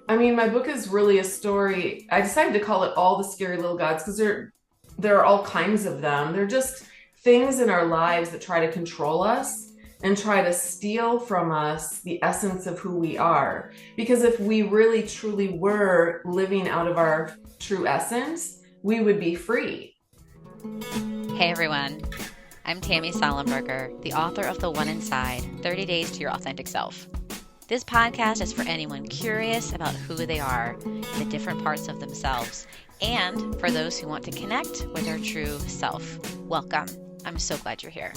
I mean, my book is really a story. I decided to call it All the Scary Little Gods because there are all kinds of them. They're just things in our lives that try to control us and try to steal from us the essence of who we are. Because if we really truly were living out of our true essence, we would be free. Hey everyone, I'm Tammy Sollenberger, the author of The One Inside 30 Days to Your Authentic Self. This podcast is for anyone curious about who they are, the different parts of themselves, and for those who want to connect with their true self. Welcome. I'm so glad you're here.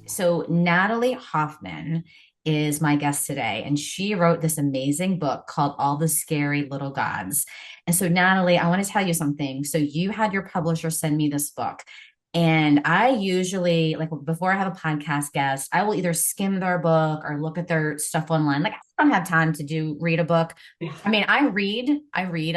So Natalie Hoffman is my guest today, and she wrote this amazing book called All the Scary Little Gods. And so, Natalie, I want to tell you something. So you had your publisher send me this book. And I usually, like before I have a podcast guest, I will either skim their book or look at their stuff online. Like I don't have time to read a book. I mean, I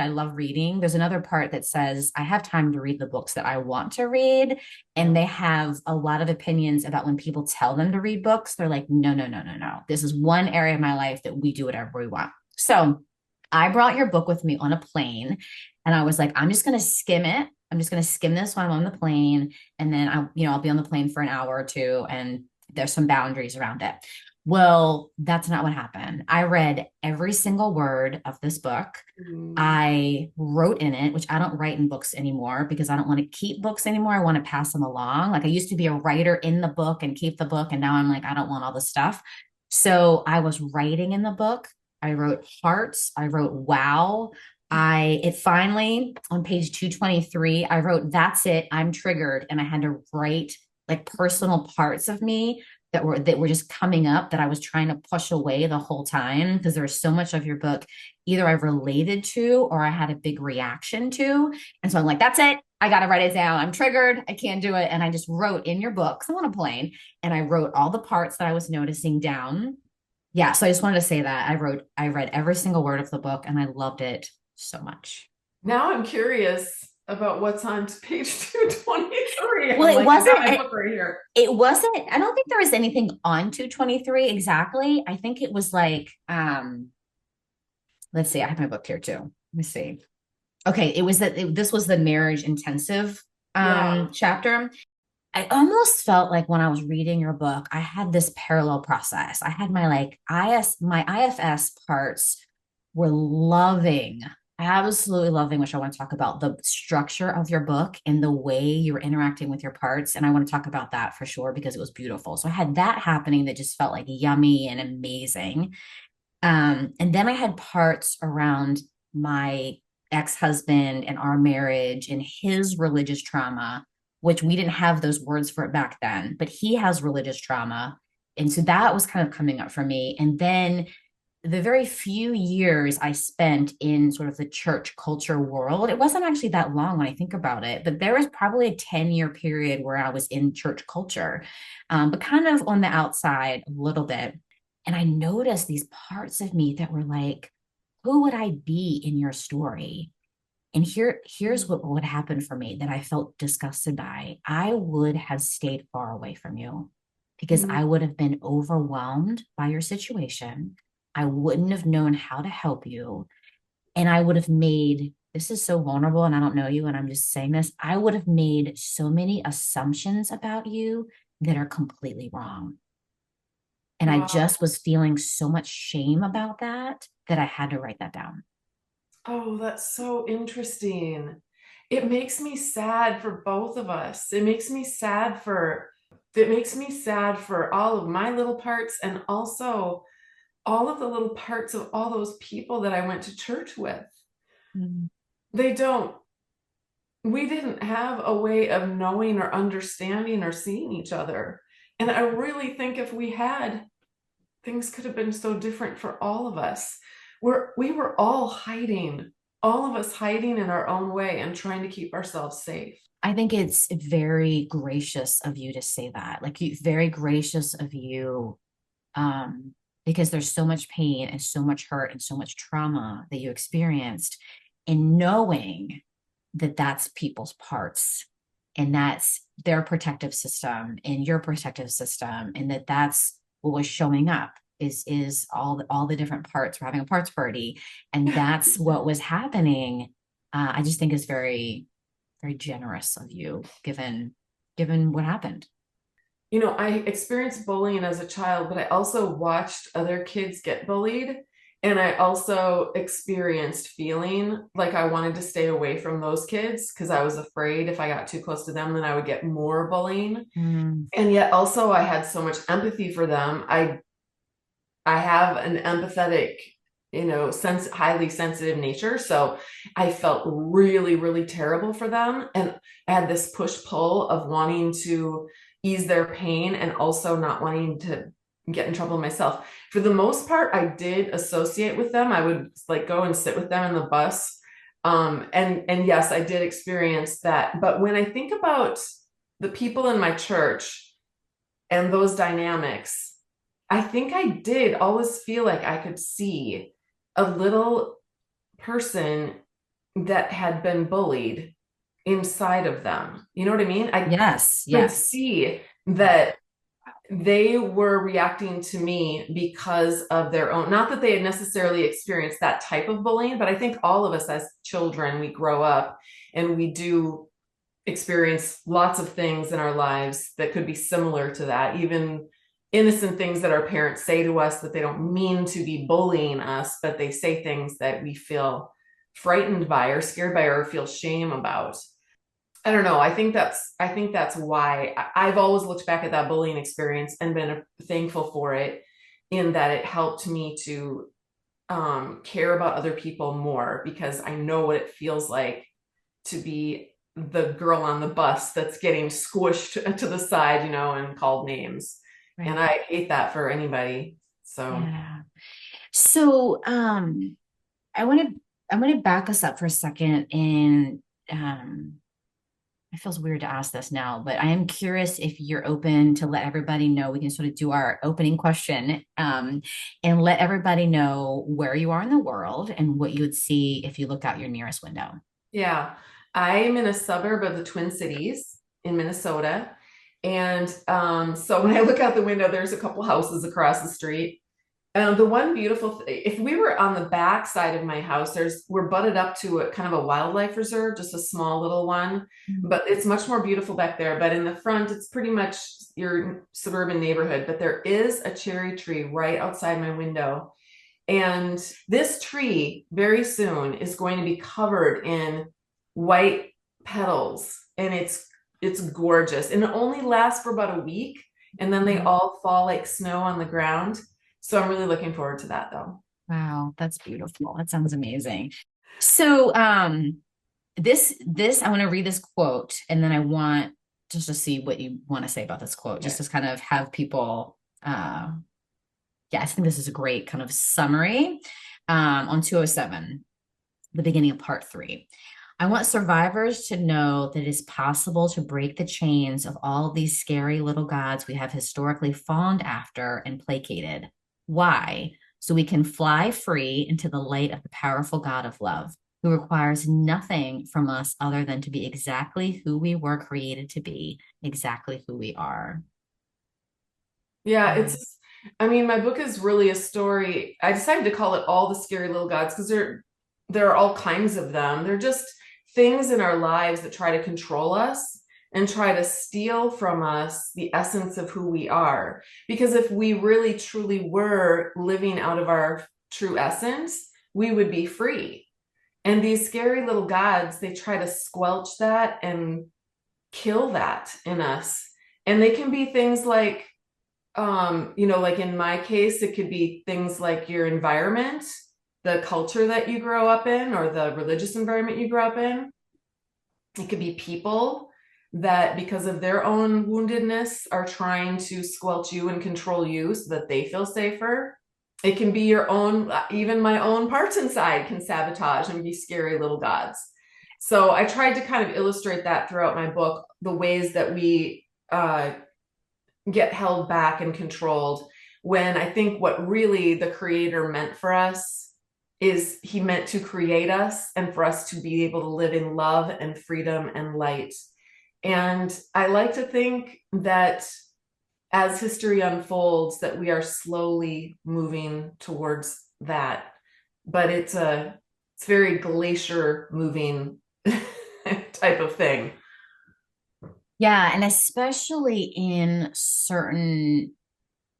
love reading. There's another part that says I have time to read the books that I want to read. And they have a lot of opinions about when people tell them to read books. They're like, no, no, no, no, no. This is one area of my life that we do whatever we want. So I brought your book with me on a plane and I was like, I'm just going to skim it. I'm just going to skim this while I'm on the plane. And then I'll be on the plane for an hour or two and there's some boundaries around it. Well, that's not what happened. I read every single word of this book. Mm. I wrote in it, which I don't write in books anymore because I don't want to keep books anymore. I want to pass them along. Like I used to be a writer in the book and keep the book. And now I'm like, I don't want all this stuff. So I was writing in the book. I wrote hearts. I wrote wow. It finally on page 223, I wrote, that's it. I'm triggered. And I had to write like personal parts of me that were just coming up that I was trying to push away the whole time because there was so much of your book either I related to or I had a big reaction to. And so I'm like, that's it. I got to write it down. I'm triggered. I can't do it. And I just wrote in your book, because I'm on a plane, and I wrote all the parts that I was noticing down. Yeah. So I just wanted to say that I read every single word of the book and I loved it so much. Now I'm curious about what's on page 223. Well, I'm like, I've got my book right here. it wasn't, I don't think there was anything on 223 exactly. I think it was like, let's see, I have my book here too. Let me see. Okay, this was the marriage intensive Yeah. chapter. I almost felt like when I was reading your book, I had this parallel process. I had my IFS parts were loving, absolutely loving, which I want to talk about the structure of your book and the way you were interacting with your parts. And I want to talk about that for sure because it was beautiful. So I had that happening that just felt like yummy and amazing. And then I had parts around my ex-husband and our marriage and his religious trauma, which we didn't have those words for it back then, but he has religious trauma. And so that was kind of coming up for me. And then the very few years I spent in sort of the church culture world, it wasn't actually that long when I think about it, but there was probably a 10-year period where I was in church culture, but kind of on the outside a little bit. And I noticed these parts of me that were like, who would I be in your story? And here's what would happen for me that I felt disgusted by. I would have stayed far away from you because Mm. I would have been overwhelmed by your situation. I wouldn't have known how to help you. And I would have made, this is so vulnerable and I don't know you, and I'm just saying this, I would have made so many assumptions about you that are completely wrong. And I Wow. just was feeling so much shame about that that I had to write that down. Oh, that's so interesting. It makes me sad for both of us. It makes me sad for all of my little parts and also all of the little parts of all those people that I went to church with. Mhm. They don't we didn't have a way of knowing or understanding or seeing each other. And I really think if we had, things could have been so different for all of us. We were all of us hiding in our own way and trying to keep ourselves safe. I think it's very gracious of you to say that. Like you, very gracious of you, um, because there's so much pain and so much hurt and so much trauma that you experienced, and knowing that that's people's parts and that's their protective system and your protective system, and that's what was showing up is all the different parts. We're having a parts party, and that's what was happening. I just think is very, very generous of you, given what happened. I experienced bullying as a child, but I also watched other kids get bullied. And I also experienced feeling like I wanted to stay away from those kids because I was afraid if I got too close to them, then I would get more bullying. Mm. And yet also I had so much empathy for them. I have an empathetic, highly sensitive nature. So I felt really, really terrible for them. And I had this push pull of wanting to ease their pain and also not wanting to get in trouble myself. For the most part, I did associate with them. I would like go and sit with them in the bus. And yes, I did experience that. But when I think about the people in my church and those dynamics, I think I did always feel like I could see a little person that had been bullied inside of them. You know what I mean? I Yes, could yes. see that they were reacting to me because of their own, not that they had necessarily experienced that type of bullying, but I think all of us as children, we grow up and we do experience lots of things in our lives that could be similar to that, even innocent things that our parents say to us that they don't mean to be bullying us, but they say things that we feel frightened by or scared by or feel shame about. I don't know. I think that's why I've always looked back at that bullying experience and been thankful for it, in that it helped me to care about other people more, because I know what it feels like to be the girl on the bus that's getting squished to the side, and called names. Right. And I hate that for anybody. So Yeah. So I want to back us up for a second, and it feels weird to ask this now, but I am curious if you're open to let everybody know. We can sort of do our opening question, and let everybody know where you are in the world and what you would see if you looked out your nearest window. yeah, I'm in a suburb of the Twin Cities in Minnesota. And so when I look out the window, there's a couple houses across the street. The one beautiful, if we were on the back side of my house, we're butted up to a kind of a wildlife reserve, just a small little one, but it's much more beautiful back there. But in the front, it's pretty much your suburban neighborhood. But there is a cherry tree right outside my window. And this tree very soon is going to be covered in white petals, and it's gorgeous. And it only lasts for about a week, and then they all fall like snow on the ground. So I'm really looking forward to that, though. Wow, that's beautiful. That sounds amazing. So this I want to read this quote, and then I want just to see what you want to say about this quote, just to kind of have people yeah, I think this is a great kind of summary. On 207, the beginning of part 3. I want survivors to know that it is possible to break the chains of all these scary little gods we have historically fawned after and placated. Why? So we can fly free into the light of the powerful God of love, who requires nothing from us other than to be exactly who we were created to be, exactly who we are. Yeah, my book is really a story. I decided to call it All the Scary Little Gods because there are all kinds of them. They're just things in our lives that try to control us and try to steal from us the essence of who we are. Because if we really truly were living out of our true essence, we would be free. And these scary little gods, they try to squelch that and kill that in us. And they can be things like, like in my case, it could be things like your environment, the culture that you grow up in, or the religious environment you grow up in. It could be people that, because of their own woundedness, are trying to squelch you and control you so that they feel safer. It can be your own, even my own parts inside can sabotage and be scary little gods. So I tried to kind of illustrate that throughout my book, the ways that we get held back and controlled, when I think what really the creator meant for us is he meant to create us and for us to be able to live in love and freedom and light. And I like to think that as history unfolds, that we are slowly moving towards that. But it's very glacier moving type of thing. Yeah, and especially in certain,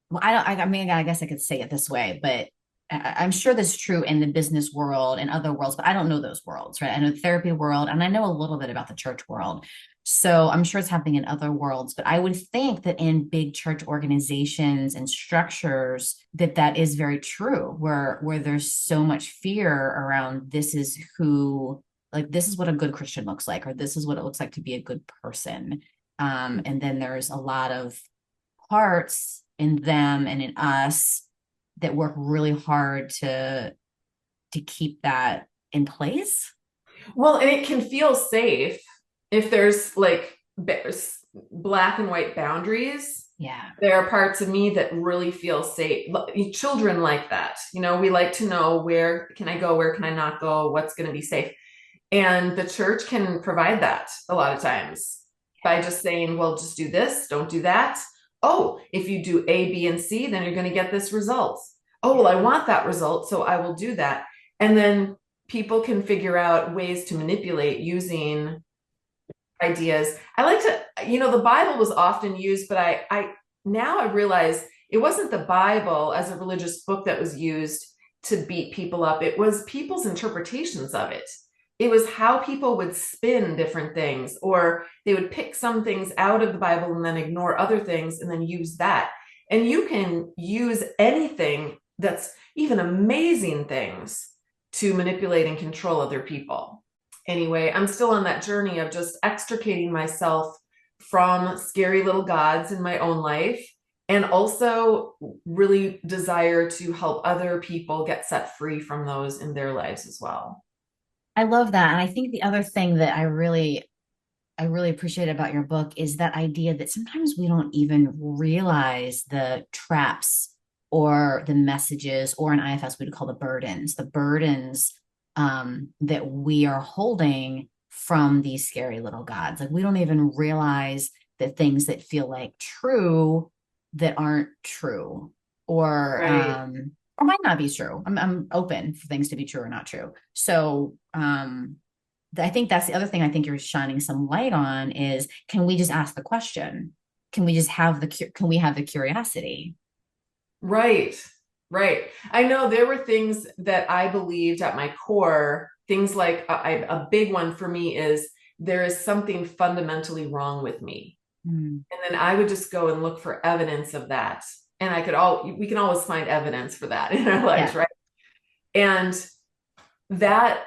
well, I mean, I guess I could say it this way, but I'm sure that's true in the business world and other worlds, but I don't know those worlds, right? I know the therapy world, and I know a little bit about the church world. So I'm sure it's happening in other worlds, but I would think that in big church organizations and structures that that is very true, where there's so much fear around this is who, like this is what a good Christian looks like, or this is what it looks like to be a good person. And then there's a lot of parts in them and in us that work really hard to keep that in place. Well, and it can feel safe if there's like black and white boundaries. Yeah. There are parts of me that really feel safe. Children like that. We like to know, where can I go? Where can I not go? What's going to be safe? And the church can provide that a lot of times by just saying, well, just do this, don't do that. Oh, if you do A, B, and C, then you're going to get this result. Oh, well, I want that result, so I will do that. And then people can figure out ways to manipulate using ideas. I like to, the Bible was often used, but I now I realize it wasn't the Bible as a religious book that was used to beat people up. It was people's interpretations of it. It was how people would spin different things, or they would pick some things out of the Bible and then ignore other things and then use that. And you can use anything, that's even amazing things, to manipulate and control other people. Anyway, I'm still on that journey of just extricating myself from scary little gods in my own life, and also really desire to help other people get set free from those in their lives as well. I love that. And I think the other thing that I really appreciate about your book is that idea that sometimes we don't even realize the traps or the messages, or in IFS, we'd call the burdens that we are holding from these scary little gods. Like we don't even realize the things that feel like true that aren't true, Right. or might not be true. I'm open for things to be true or not true. So I think that's the other thing I think you're shining some light on is, can we just ask the question? Can we just have can we have the curiosity? Right. Right. I know there were things that I believed at my core, things like a big one for me is, there is something fundamentally wrong with me. Mm. And then I would just go and look for evidence of that. And we can always find evidence for that in our lives, Yeah. right? And that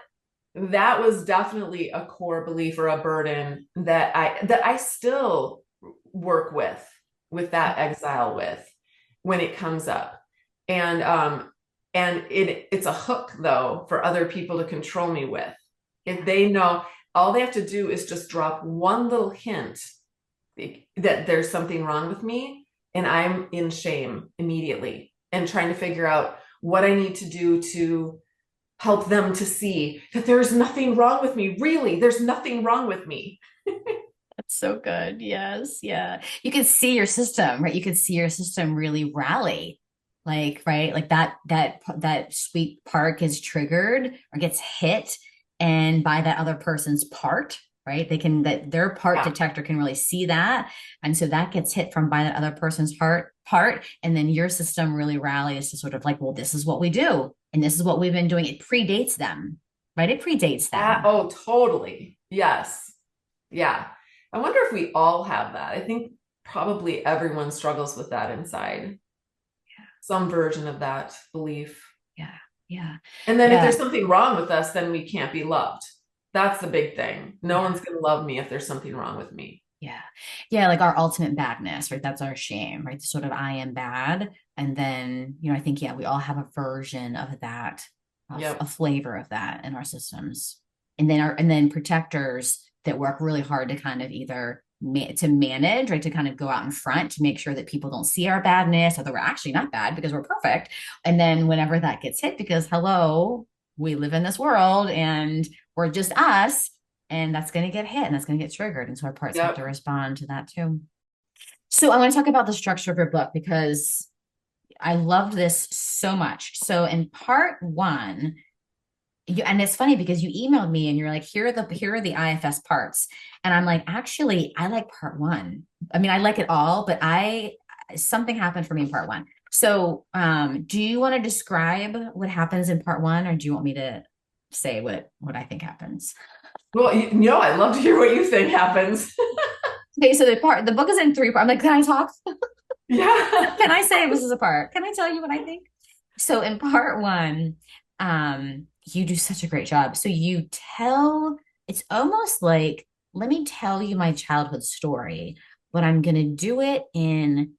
that was definitely a core belief or a burden that I still work with that exile with, when it comes up. And it's a hook though for other people to control me with. If they know, all they have to do is just drop one little hint that there's something wrong with me, and I'm in shame immediately and trying to figure out what I need to do to help them to see that there's nothing wrong with me. Really, there's nothing wrong with me. That's so good. Yes. Yeah. You can see your system, right? You can see your system really rally. Like, right? Like that sweet part gets triggered or gets hit, and by that other person's part, right? They can, that their part Yeah. detector can really see that. And so that gets hit from by that other person's part. And then your system really rallies to sort of like, well, this is what we do. And this is what we've been doing. It predates them, right? It predates them. Oh, totally. Yes. Yeah. I wonder if we all have that. I think probably everyone struggles with that inside, some version of that belief. Yeah. Yeah. And then if Yeah. there's something wrong with us, then we can't be loved. That's the big thing. No Yeah. one's going to love me if there's something wrong with me. Yeah. Yeah. Like our ultimate badness, right? That's our shame, right? Sort of I am bad. And then, I think, yeah, we all have a version of that, a Yep. flavor of that in our systems. And then protectors that work really hard to kind of either to manage, right? To kind of go out in front to make sure that people don't see our badness, or that we're actually not bad because we're perfect. And then whenever that gets hit, because hello, we live in this world and we're just us, and that's going to get hit and that's going to get triggered. And so our parts have to Yep. respond to that too. So I want to talk about the structure of your book because I loved this so much. So in part one, and it's funny because you emailed me and you're like, here are the IFS parts. And I'm like, actually, I like part one. I mean, I like it all, but something happened for me in part one. So do you want to describe what happens in part one, or do you want me to say what I think happens? Well, I'd love to hear what you think happens. Okay, so the book is in three parts. I'm like, can I talk? Yeah. Can I say this is a part? Can I tell you what I think? So in part one, you do such a great job. So it's almost like, let me tell you my childhood story, but I'm going to do it in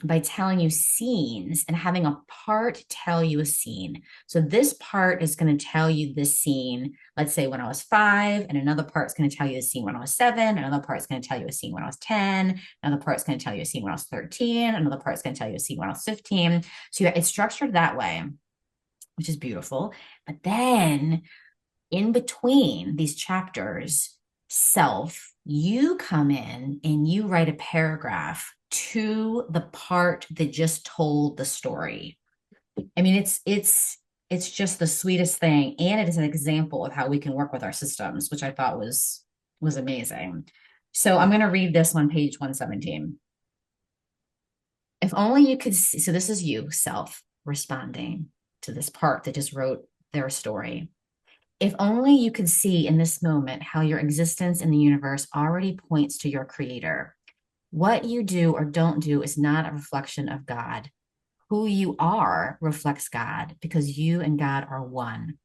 by telling you scenes and having a part tell you a scene. So this part is going to tell you this scene, let's say when I was 5, and another part is going to tell you a scene when I was 7, another part is going to tell you a scene when I was 10, another part is going to tell you a scene when I was 13, another part is going to tell you a scene when I was 15. So it's structured that way, which is beautiful. But then in between these chapters, you come in and you write a paragraph to the part that just told the story. I mean, it's just the sweetest thing, and it is an example of how we can work with our systems, which I thought was amazing. So I'm going to read this on page 117. If only you could see, so this is you, self, responding to this part that just wrote their story. If only you could see in this moment how your existence in the universe already points to your creator. What you do or don't do is not a reflection of God. Who you are reflects God because you and God are one.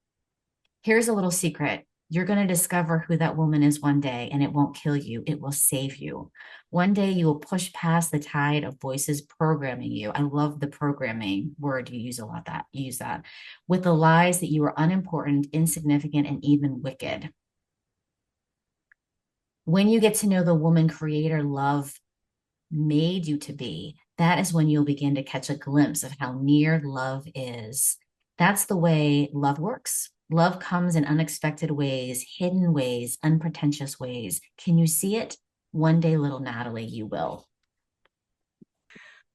Here's a little secret. You're going to discover who that woman is one day, and it won't kill you. It will save you. One day you will push past the tide of voices programming you. I love the programming word. You use a lot that. You use that with the lies that you are unimportant, insignificant, and even wicked. When you get to know the woman creator love made you to be, that is when you'll begin to catch a glimpse of how near love is. That's the way love works. Love comes in unexpected ways, hidden ways, unpretentious ways. Can you see it? One day, little Natalie, you will.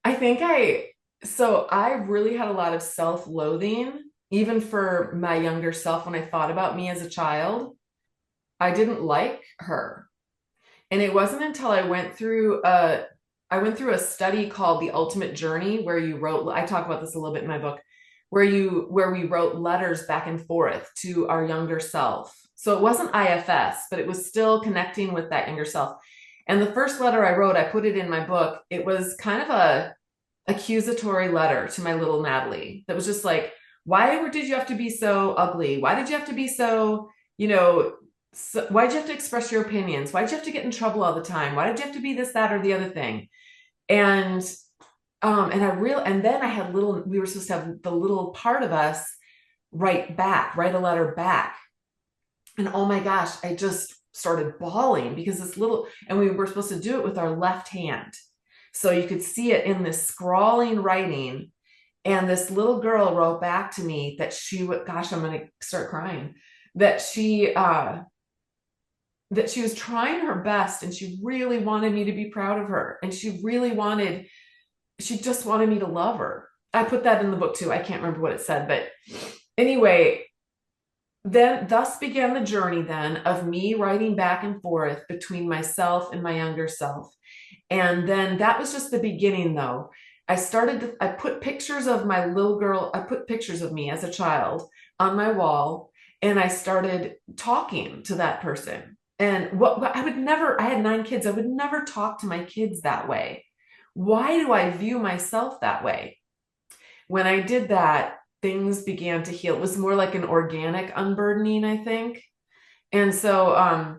I think I really had a lot of self-loathing, even for my younger self when I thought about me as a child. I didn't like her. And it wasn't until I went through a study called The Ultimate Journey where I talk about this a little bit in my book, where we wrote letters back and forth to our younger self. So it wasn't IFS, but it was still connecting with that younger self. And the first letter I wrote, I put it in my book. It was kind of a accusatory letter to my little Natalie that was just like, why did you have to be so ugly? Why did you have to be so, why'd you have to express your opinions? Why'd you have to get in trouble all the time? Why did you have to be this, that, or the other thing? And and then we were supposed to have the little part of us write a letter back. And oh my gosh, I just started bawling because and we were supposed to do it with our left hand. So you could see it in this scrawling writing. And this little girl wrote back to me that gosh, I'm going to start crying, that she was trying her best and she really wanted me to be proud of her. And she just wanted me to love her. I put that in the book too. I can't remember what it said, but anyway, then thus began the journey then of me writing back and forth between myself and my younger self. And then that was just the beginning though. I put pictures of my little girl. I put pictures of me as a child on my wall and I started talking to that person. And I had 9 kids. I would never talk to my kids that way. Why do I view myself that way? When I did that, things began to heal. It was more like an organic unburdening, I think. And so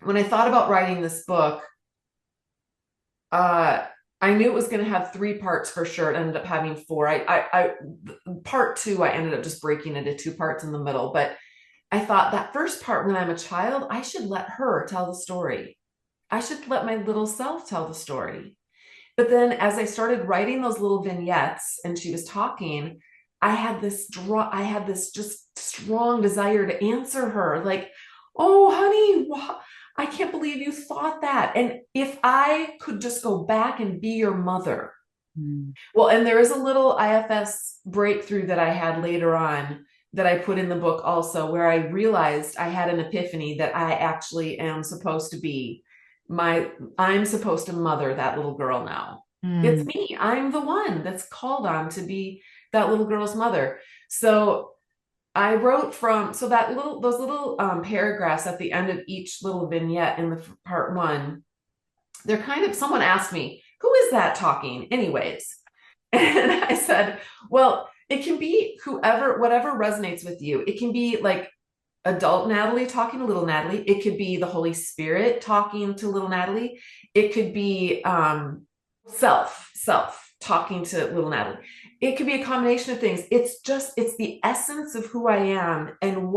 when I thought about writing this book, I knew it was going to have 3 parts for sure. It ended up having 4. Part 2, I ended up just breaking into 2 parts in the middle. But I thought that first part, when I'm a child, I should let her tell the story. I should let my little self tell the story. But then as I started writing those little vignettes and she was talking, I had this just strong desire to answer her like, oh, honey, I can't believe you thought that. And if I could just go back and be your mother. Well, and there is a little IFS breakthrough that I had later on that I put in the book also, where I realized I had an epiphany that I actually am supposed to be I'm supposed to mother that little girl now. It's me. I'm the one that's called on to be that little girl's mother. So I wrote those little paragraphs at the end of each little vignette in the part one, they're kind of, someone asked me, who is that talking anyways? And I said, well, it can be whatever resonates with you. It can be like adult Natalie talking to little Natalie. It could be the Holy Spirit talking to little Natalie. It could be self talking to little Natalie. It could be a combination of things. It's the essence of who I am and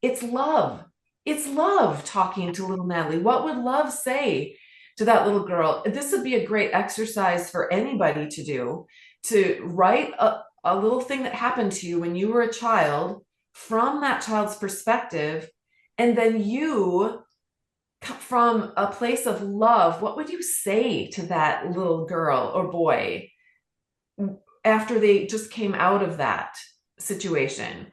it's love. It's love talking to little Natalie. What would love say to that little girl? This would be a great exercise for anybody to do, to write a little thing that happened to you when you were a child from that child's perspective. And then you, from a place of love, what would you say to that little girl or boy after they just came out of that situation?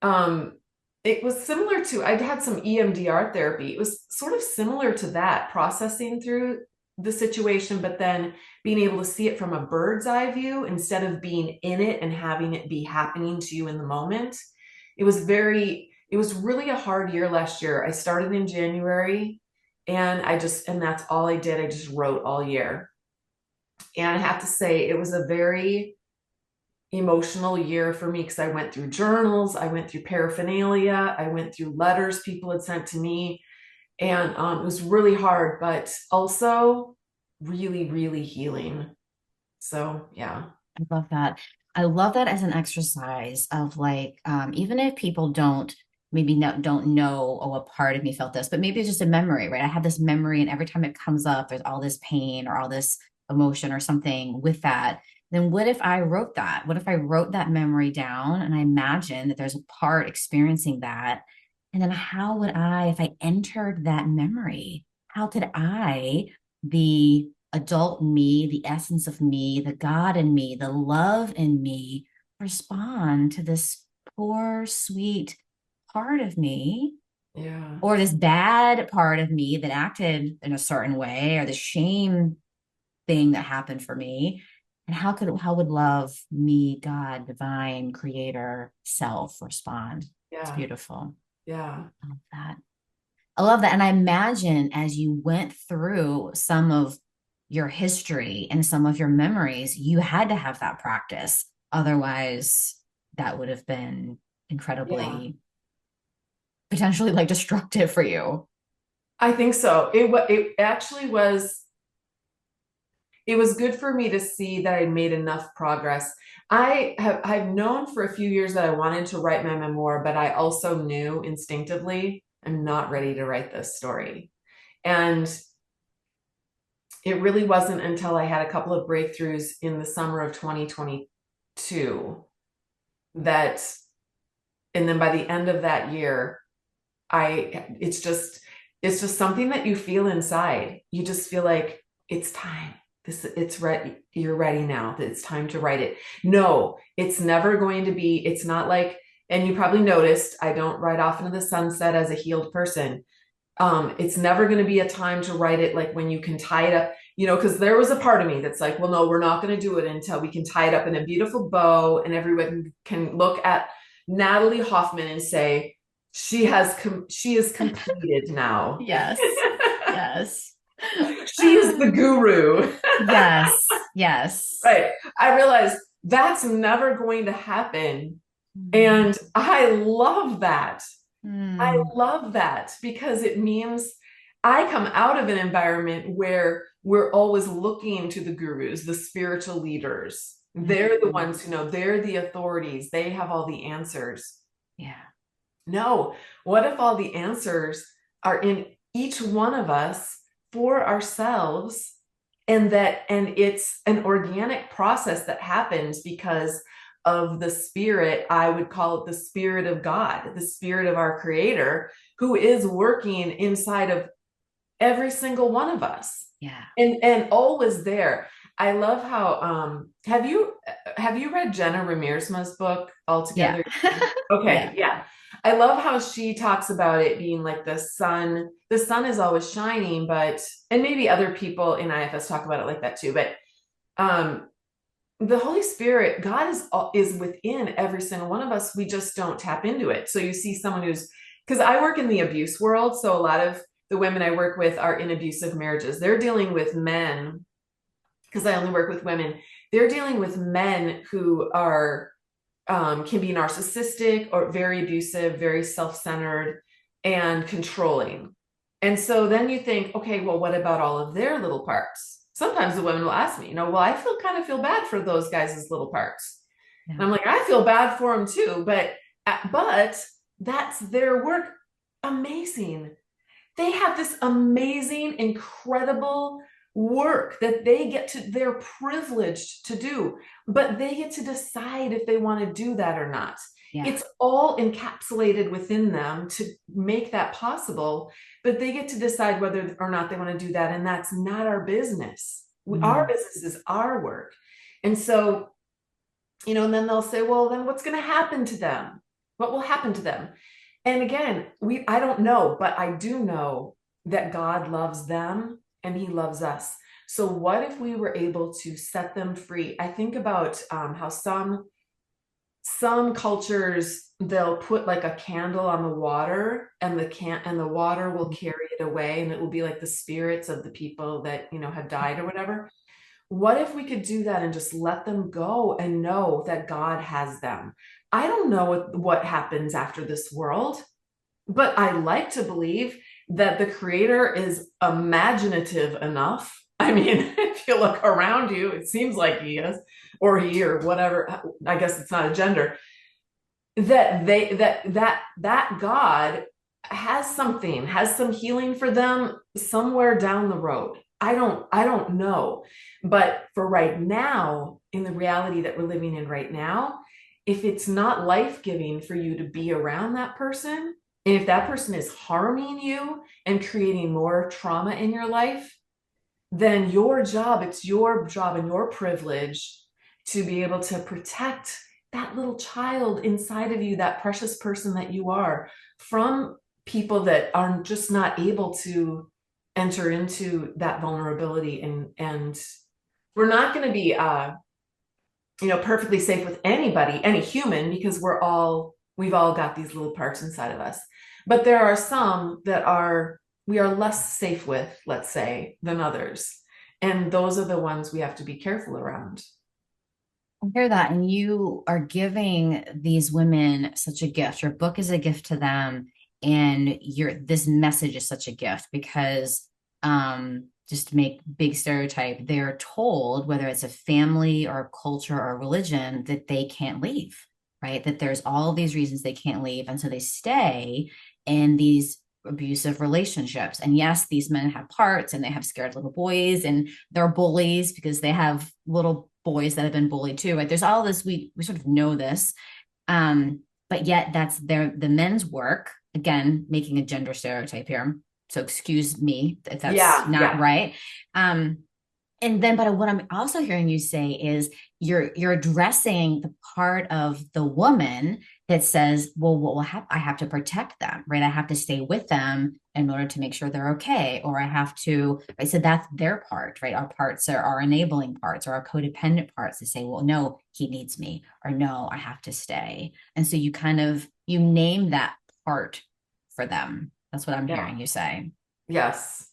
It was similar to, I'd had some EMDR therapy. It was sort of similar to that, processing through the situation, but then being able to see it from a bird's eye view instead of being in it and having it be happening to you in the moment. It was really a hard year last year. I started in January and that's all I did. I just wrote all year. And I have to say, it was a very emotional year for me because I went through journals, I went through paraphernalia, I went through letters people had sent to me. And it was really hard, but also really, really healing. So, yeah. I love that. I love that as an exercise of like, even if people don't don't know, oh, a part of me felt this, but maybe it's just a memory, right? I have this memory, and every time it comes up, there's all this pain or all this emotion or something with that. Then what if I wrote that? What if I wrote that memory down and I imagine that there's a part experiencing that? And then how would I, if I entered that memory, how could I, the adult me, the essence of me, the God in me, the love in me, respond to this poor, sweet part of me? Yeah. Or this bad part of me that acted in a certain way, or the shame thing that happened for me? And how would love, me, God, divine, creator, self respond? It's Yeah. beautiful. Yeah. I love that. I love that. And I imagine as you went through some of your history and some of your memories, you had to have that practice. Otherwise, that would have been incredibly, potentially like destructive for you. I think so. It actually was, it was good for me to see that I made enough progress. I've known for a few years that I wanted to write my memoir, but I also knew instinctively I'm not ready to write this story. And it really wasn't until I had a couple of breakthroughs in the summer of 2022 that, and then by the end of that year, it's just something that you feel inside. You just feel like it's time. It's ready. You're ready now. That it's time to write it. No, it's never going to be. It's not like, and you probably noticed, I don't ride off into the sunset as a healed person. It's never going to be a time to write it like when you can tie it up, because there was a part of me that's like, well, no, we're not going to do it until we can tie it up in a beautiful bow and everyone can look at Natalie Hoffman and say, she is completed now. Yes. Yes. She is the guru. Yes. Yes. Right. I realized that's never going to happen. And I love that. I love that because it means I come out of an environment where we're always looking to the gurus, the spiritual leaders. They're the ones who know, they're the authorities. They have all the answers. Yeah. No, what if all the answers are in each one of us for ourselves, and it's an organic process that happens because of the spirit. I would call it the spirit of God, the spirit of our creator, who is working inside of every single one of us. Yeah. And always there. I love how have you read Jenna Ramirsma's book Yeah. Altogether? Yeah. Okay, yeah. I love how she talks about it being like the sun. The sun is always shining, but and maybe other people in IFS talk about it like that too. But um, the Holy Spirit, God is within every single one of us. We just don't tap into it. So you see someone who's because I work in the abuse world, so a lot of the women I work with are in abusive marriages. They're dealing with men because I only work with women. They're dealing with men who are can be narcissistic or very abusive, very self-centered and controlling. And so then you think, okay, well, what about all of their little parts? Sometimes the women will ask me, well, I kind of feel bad for those guys' little parts. Yeah. And I'm like, I feel bad for them too, but that's their work. Amazing. They have this amazing, incredible work that they're privileged to do, but they get to decide if they want to do that or not. Yeah. It's all encapsulated within them to make that possible, but they get to decide whether or not they want to do that. And that's not our business. Our business is our work. And so, and then they'll say, well, then what's going to happen to them? What will happen to them? And again, I don't know, but I do know that God loves them and he loves us. So what if we were able to set them free? I think about how some cultures, they'll put like a candle on the water and the water will carry it away, and it will be like the spirits of the people that, have died or whatever. What if we could do that and just let them go and know that God has them? I don't know what happens after this world, but I like to believe that the creator is imaginative enough. I mean, if you look around you, it seems like he is, or he, or whatever. I guess it's not a gender. That God has some healing for them somewhere down the road. I don't know. But for right now, in the reality that we're living in right now, if it's not life-giving for you to be around that person, and if that person is harming you and creating more trauma in your life, then it's your job and your privilege to be able to protect that little child inside of you, that precious person that you are, from people that are just not able to enter into that vulnerability. And we're not going to be perfectly safe with anybody, any human, because we've all got these little parts inside of us. But there are some that we are less safe with, let's say, than others. And those are the ones we have to be careful around. I hear that. And you are giving these women such a gift. Your book is a gift to them. And this message is such a gift because, just to make big stereotype, they're told, whether it's a family or a culture or a religion, that they can't leave, right? That there's all these reasons they can't leave. And so they stay in these abusive relationships. And yes, these men have parts and they have scared little boys and they're bullies because they have little boys that have been bullied too, right? There's all this, we sort of know this. But yet that's the men's work, again, making a gender stereotype here. So excuse me if that's not right. But what I'm also hearing you say is you're addressing the part of the woman that says, well, what will happen? I have to protect them, right? I have to stay with them in order to make sure they're okay. Or I have to, right? So that's their part, right? Our parts are our enabling parts or our codependent parts to say, well, no, he needs me, or no, I have to stay. And so you name that part for them. That's what I'm hearing you say. Yes.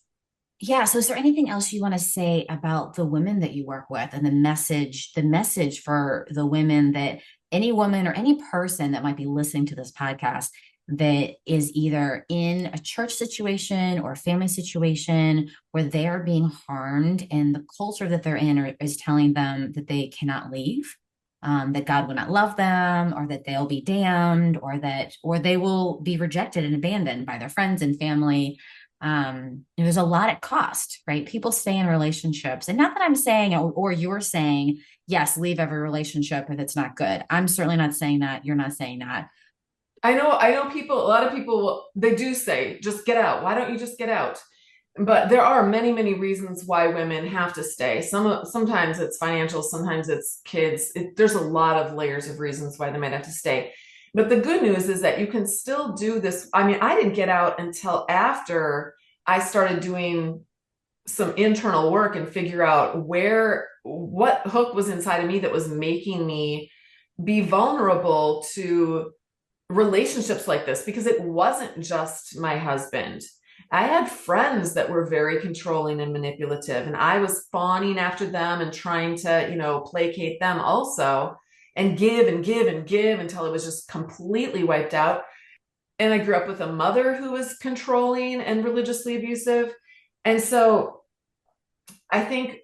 Yeah. So is there anything else you want to say about the women that you work with and the message for the women, that any woman or any person that might be listening to this podcast that is either in a church situation or a family situation where they are being harmed and the culture that they're in is telling them that they cannot leave, that God will not love them, or that they'll be damned, or they will be rejected and abandoned by their friends and family. There's a lot at cost, right? People stay in relationships, and not that I'm saying, or you're saying, yes, leave every relationship if it's not good. I'm certainly not saying that. You're not saying that. I know a lot of people, they do say, just get out. Why don't you just get out? but there are many, many reasons why women have to stay. Sometimes it's financial, sometimes it's kids. There's a lot of layers of reasons why they might have to stay. But the good news is that you can still do this. I mean, I didn't get out until after I started doing some internal work and figure out what hook was inside of me that was making me be vulnerable to relationships like this, because it wasn't just my husband. I had friends that were very controlling and manipulative, and I was fawning after them and trying to, placate them also, and give and give and give until it was just completely wiped out. And I grew up with a mother who was controlling and religiously abusive. And so I think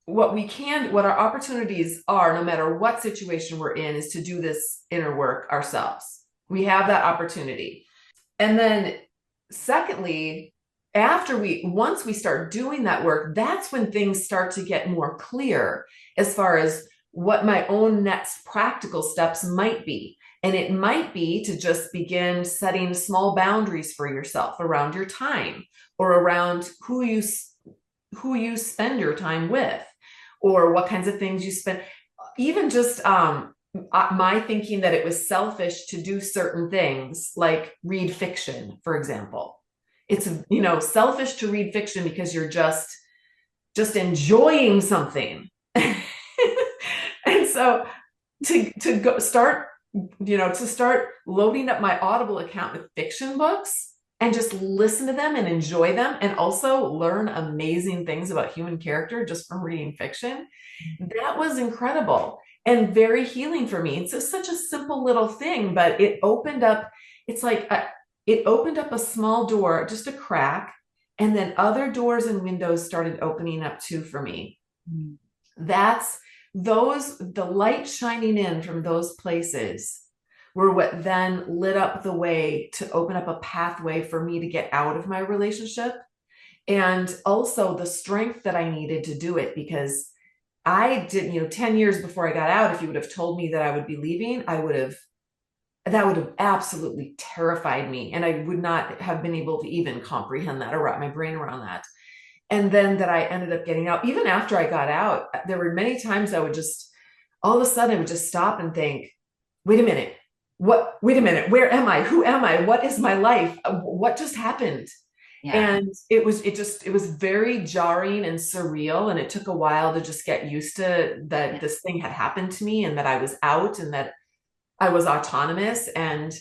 what our opportunities are, no matter what situation we're in, is to do this inner work ourselves. We have that opportunity. And then secondly, once we start doing that work, that's when things start to get more clear as far as what my own next practical steps might be. And it might be to just begin setting small boundaries for yourself around your time, or around who you spend your time with, or what kinds of things you spend. Even just my thinking that it was selfish to do certain things, like read fiction, for example. It's, selfish to read fiction because you're just enjoying something. And so to go start, to start loading up my Audible account with fiction books and just listen to them and enjoy them, and also learn amazing things about human character just from reading fiction. That was incredible and very healing for me. It's just such a simple little thing, but it opened up a small door, just a crack, and then other doors and windows started opening up too for me. The light shining in from those places were what then lit up the way to open up a pathway for me to get out of my relationship, and also the strength that I needed to do it. Because I did, 10 years before I got out, if you would have told me that I would be leaving, that would have absolutely terrified me. And I would not have been able to even comprehend that or wrap my brain around that. And then that I ended up getting out. Even after I got out, there were many times all of a sudden I would just stop and think, wait a minute, where am I? Who am I? What is my life? What just happened? Yeah. And it was very jarring and surreal. And it took a while to just get used to that this thing had happened to me, and that I was out, and that I was autonomous. And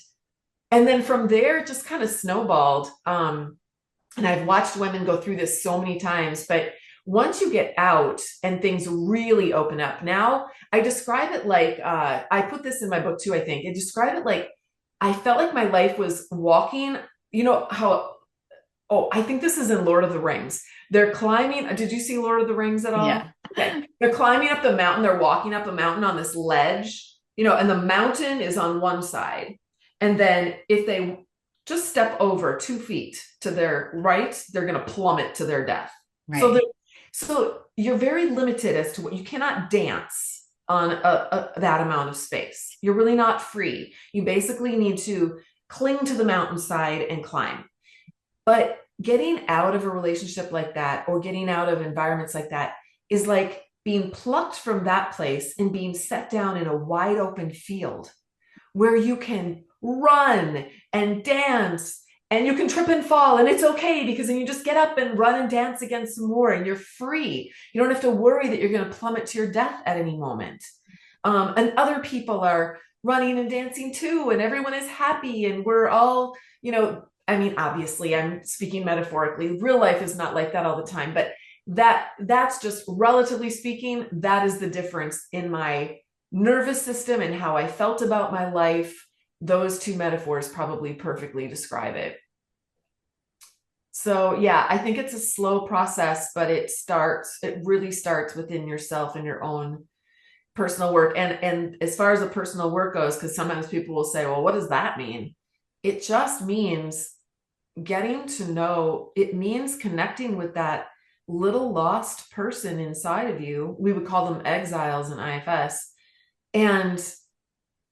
then from there, it just kind of snowballed. And I've watched women go through this so many times, but once you get out and things really open up, now I describe it like, I put this in my book too, I think. I describe it like, I felt like my life was walking, I think this is in Lord of the Rings. They're climbing. Did you see Lord of the Rings at all? Yeah. Okay. They're climbing up the mountain. They're walking up a mountain on this ledge, and the mountain is on one side. And then if they just step over 2 feet to their right, they're going to plummet to their death. Right. So you're very limited as to what you cannot dance on that amount of space. You're really not free. You basically need to cling to the mountainside and climb. But getting out of a relationship like that, or getting out of environments like that, is like being plucked from that place and being set down in a wide open field where you can run and dance, and you can trip and fall, and it's okay, because then you just get up and run and dance again some more, and you're free. You don't have to worry that you're going to plummet to your death at any moment. And other people are running and dancing too, and everyone is happy, and we're all, obviously I'm speaking metaphorically. Real life is not like that all the time, but that's just, relatively speaking, that is the difference in my nervous system and how I felt about my life. Those two metaphors probably perfectly describe it. So yeah, I think it's a slow process, but it really starts within yourself and your own personal work. And as far as the personal work goes, because sometimes people will say, well, what does that mean? It just means it means connecting with that little lost person inside of you. We would call them exiles in IFS, and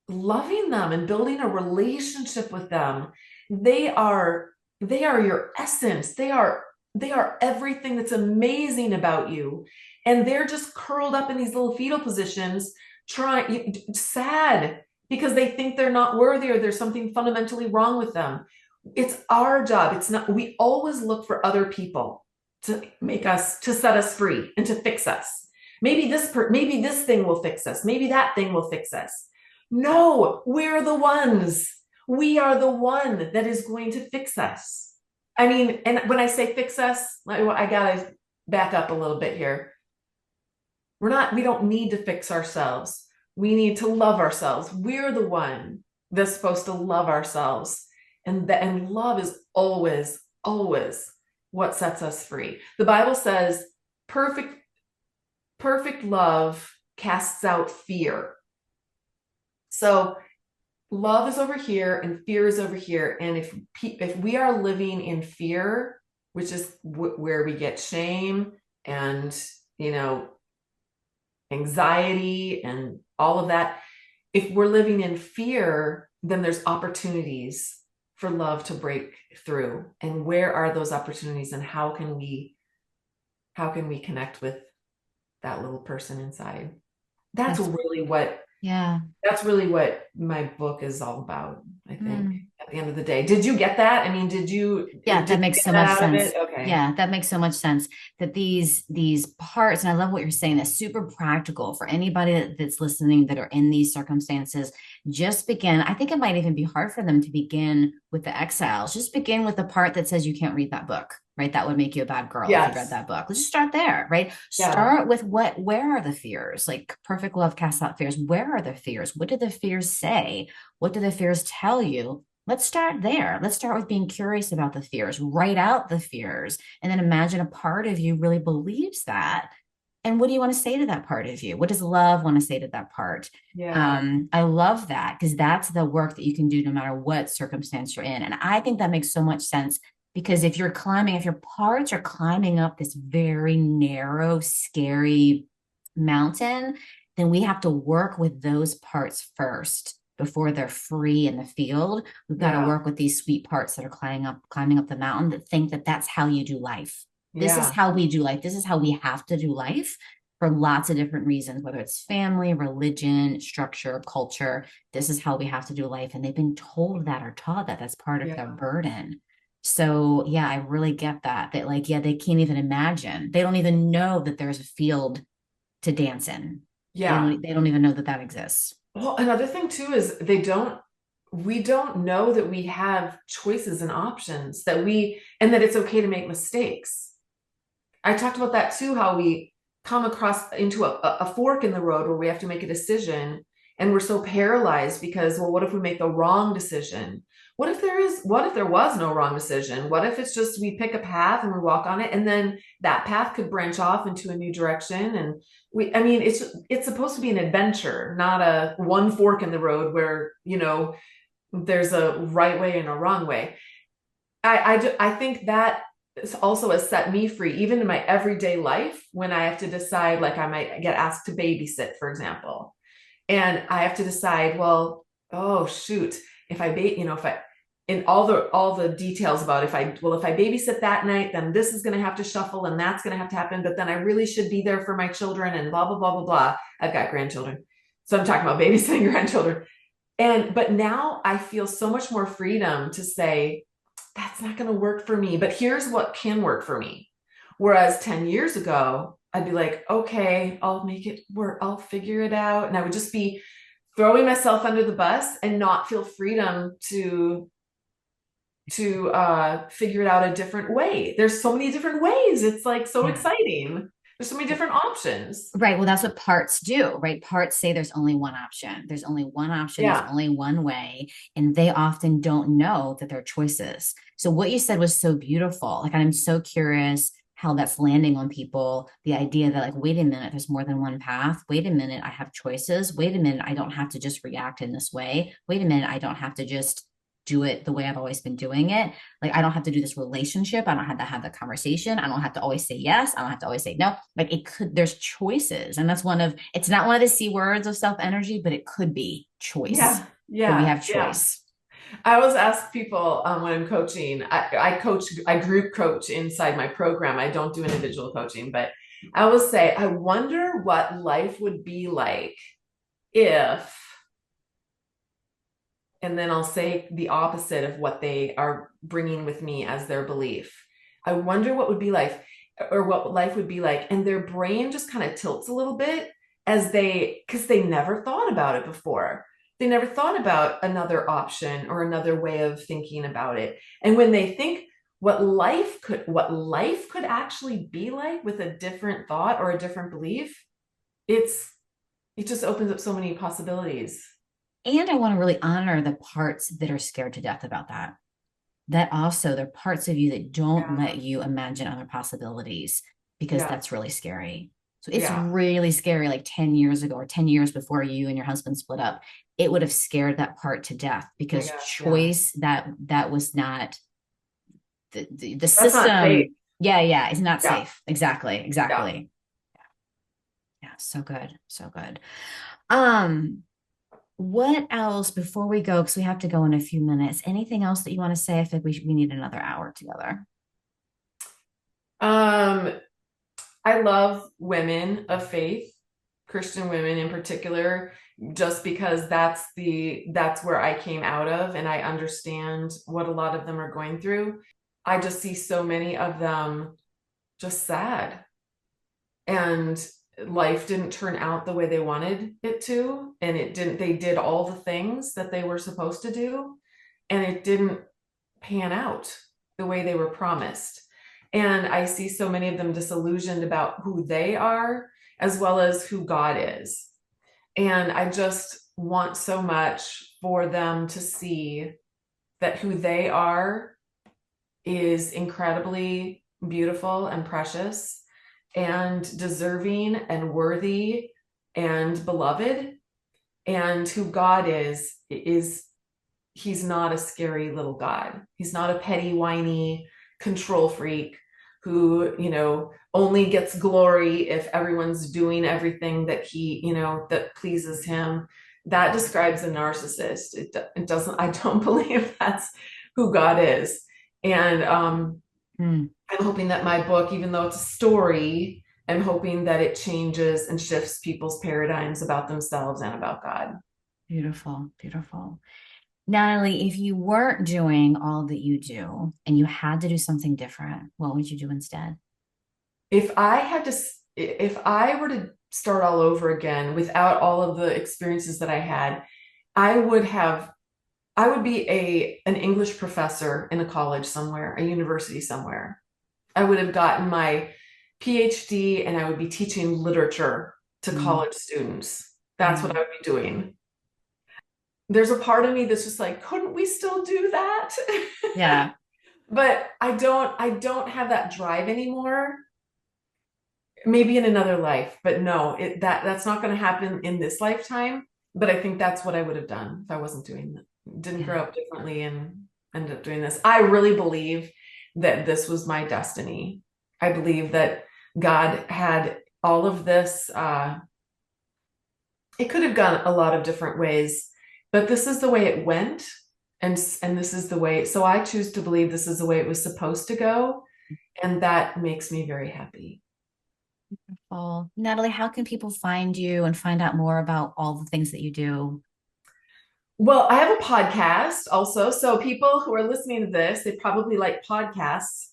loving them and building a relationship with them. They are your essence. They are they are everything that's amazing about you. And they're just curled up in these little fetal positions, trying, sad because they think they're not worthy or there's something fundamentally wrong with them. It's our job. It's not, we always look for other people to make us, to set us free and to fix us. Maybe maybe this thing will fix us. Maybe that thing will fix us. No, we're the ones. We are the one that is going to fix us. I mean, and when I say fix us, I gotta back up a little bit here. We don't need to fix ourselves. We need to love ourselves. We're the one that's supposed to love ourselves. And love is always, always what sets us free. The Bible says perfect love casts out fear. So love is over here and fear is over here. And if we are living in fear, which is where we get shame and, anxiety and all of that, if we're living in fear, then there's opportunities for love to break through. And where are those opportunities, and how can we connect with that little person inside? That's really what my book is all about, I think, at the end of the day. Did you get that? I mean, that makes so much sense. Okay. Yeah, that makes so much sense, that these parts, and I love what you're saying, that's super practical for anybody that's listening that are in these circumstances. Just begin. I think it might even be hard for them to begin with the exiles. Just begin with the part that says you can't read that book, right? That would make you a bad girl if you read that book. Let's just start there, right? Yeah. Start with where are the fears? Like perfect love casts out fears. Where are the fears? What do the fears say? What do the fears tell you? Let's start there. Let's start with being curious about the fears, write out the fears, and then imagine a part of you really believes that. And what do you want to say to that part of you? What does love want to say to that part? Yeah. I love that, because that's the work that you can do no matter what circumstance you're in. And I think that makes so much sense, because if your parts are climbing up this very narrow, scary mountain, then we have to work with those parts first before they're free in the field. We've got to work with these sweet parts that are climbing up the mountain, that think that that's how you do life. This is how we do life. This is how we have to do life for lots of different reasons, whether it's family, religion, structure, culture. This is how we have to do life. And they've been told that or taught that. That's part of their burden. So yeah, I really get that they can't even imagine. They don't even know that there's a field to dance in. Yeah. They don't even know that exists. Well, another thing too is we don't know that we have choices and options, and that it's okay to make mistakes. I talked about that too, how we come across into a fork in the road where we have to make a decision, and we're so paralyzed because, well, what if we make the wrong decision? What if there was no wrong decision? What if it's just we pick a path and we walk on it, and then that path could branch off into a new direction? And it's supposed to be an adventure, not a one fork in the road where, there's a right way and a wrong way. I think that also has set me free, even in my everyday life, when I have to decide, like I might get asked to babysit, for example, and I have to decide, well, oh shoot, if in all the details about if I babysit that night, then this is going to have to shuffle and that's going to have to happen. But then I really should be there for my children and blah, blah, blah, blah, blah. I've got grandchildren. So I'm talking about babysitting grandchildren. But now I feel so much more freedom to say, that's not going to work for me, but here's what can work for me. Whereas 10 years ago, I'd be like, okay, I'll make it work. I'll figure it out. And I would just be throwing myself under the bus and not feel freedom to figure it out a different way. There's so many different ways. It's like so exciting. There's so many different options. Right. Well, that's what parts do, right? Parts say there's only one option. There's only one option. Yeah. There's only one way. And they often don't know that they're choices. So what you said was so beautiful. Like, I'm so curious how that's landing on people. The idea that, like, wait a minute, there's more than one path. Wait a minute, I have choices. Wait a minute, I don't have to just react in this way. Wait a minute, I don't have to just do it the way I've always been doing it. Like, I don't have to do this relationship. I don't have to have the conversation. I don't have to always say yes. I don't have to always say no. Like, there's choices. And that's it's not one of the C words of self energy, but it could be choice. Yeah. Yeah. So we have choice. I always ask people when I'm coaching, I group coach inside my program. I don't do individual coaching, but I always say, I wonder what life would be like if, and then I'll say the opposite of what they are bringing with me as their belief. I wonder what would be like, or what life would be like. And their brain just kind of tilts a little bit because they never thought about it before. They never thought about another option or another way of thinking about it. And when they think what life could actually be like with a different thought or a different belief, it just opens up so many possibilities. And I want to really honor the parts that are scared to death about that. That also, there are parts of you that don't Yeah. let you imagine other possibilities because Yeah. that's really scary. So it's Yeah. really scary. Like 10 years ago or 10 years before you and your husband split up, it would have scared that part to death Oh my because gosh. Yeah. choice that was not the That's not safe. system. Yeah, yeah, it's not Yeah. safe. Exactly, Yeah. exactly. Yeah, so good, so good. Um, what else before we go? Because we have to go in a few minutes. Anything else that you want to say? I think we need another hour together. Um, I love women of faith, Christian women in particular, just because that's where I came out of and I understand what a lot of them are going through. I just see so many of them just sad and life didn't turn out the way they wanted it to, and it didn't they did all the things that they were supposed to do and it didn't pan out the way they were promised. And I see so many of them disillusioned about who they are as well as who God is. And I just want so much for them to see that who they are is incredibly beautiful and precious and deserving and worthy and beloved. And who God is he's not a scary little God. He's not a petty, whiny control freak who, only gets glory if everyone's doing everything that that pleases him. That describes a narcissist. It doesn't, I don't believe that's who God is. And Mm, I'm hoping that my book, even though it's a story, I'm hoping that it changes and shifts people's paradigms about themselves and about God. beautiful, beautiful. Natalie, if you weren't doing all that you do and you had to do something different, what would you do instead? If I were to start all over again without all of the experiences that I had, I would have, I would be an English professor in a college somewhere, a university somewhere. I would have gotten my PhD and I would be teaching literature to Mm, college students. That's what I mm, would be doing. There's a part of me that's just like, couldn't we still do that? yeah. But I don't have that drive anymore. Maybe in another life, but no, that's not going to happen in this lifetime. But I think that's what I would have done if I wasn't doing that. Didn't Yeah. grow up differently and ended up doing this. I really believe that this was my destiny. I believe that God had all of this. It could have gone a lot of different ways, but this is the way it went, and this is the way. So I choose to believe this is the way it was supposed to go, and that makes me very happy. Well, Natalie, how can people find you and find out more about all the things that you do? Well, I have a podcast also. So people who are listening to this, they probably like podcasts.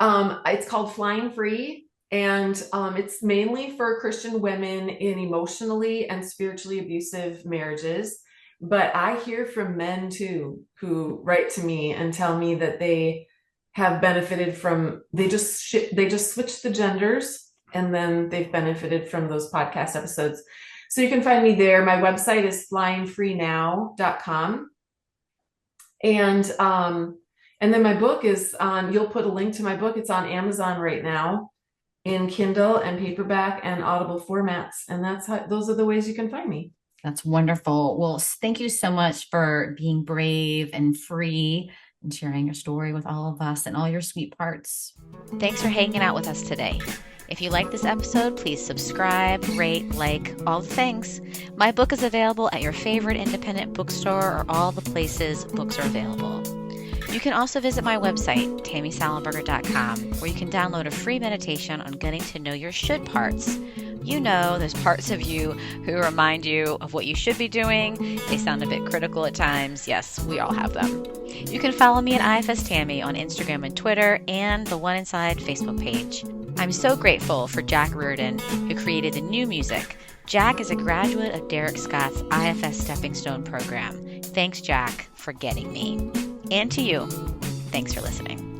It's called Flying Free, and it's mainly for Christian women in emotionally and spiritually abusive marriages. But I hear from men too who write to me and tell me that they have benefited from they just switched the genders and then they've benefited from those podcast episodes. So you can find me there. My website is flyingfreenow.com. And then my book is on, you'll put a link to my book. It's on Amazon right now in Kindle and paperback and Audible formats. And those are the ways you can find me. That's wonderful. Well, thank you so much for being brave and free and sharing your story with all of us and all your sweet parts. Thanks for hanging out with us today. If you like this episode, please subscribe, rate, like, all the things. My book is available at your favorite independent bookstore or all the places books are available. You can also visit my website, tammysallenberger.com, where you can download a free meditation on getting to know your should parts. You know, there's parts of you who remind you of what you should be doing. They sound a bit critical at times. Yes, we all have them. You can follow me at IFS Tammy on Instagram and Twitter and the One Inside Facebook page. I'm so grateful for Jack Reardon, who created the new music. Jack is a graduate of Derek Scott's IFS Stepping Stone program. Thanks, Jack, for getting me. And to you, thanks for listening.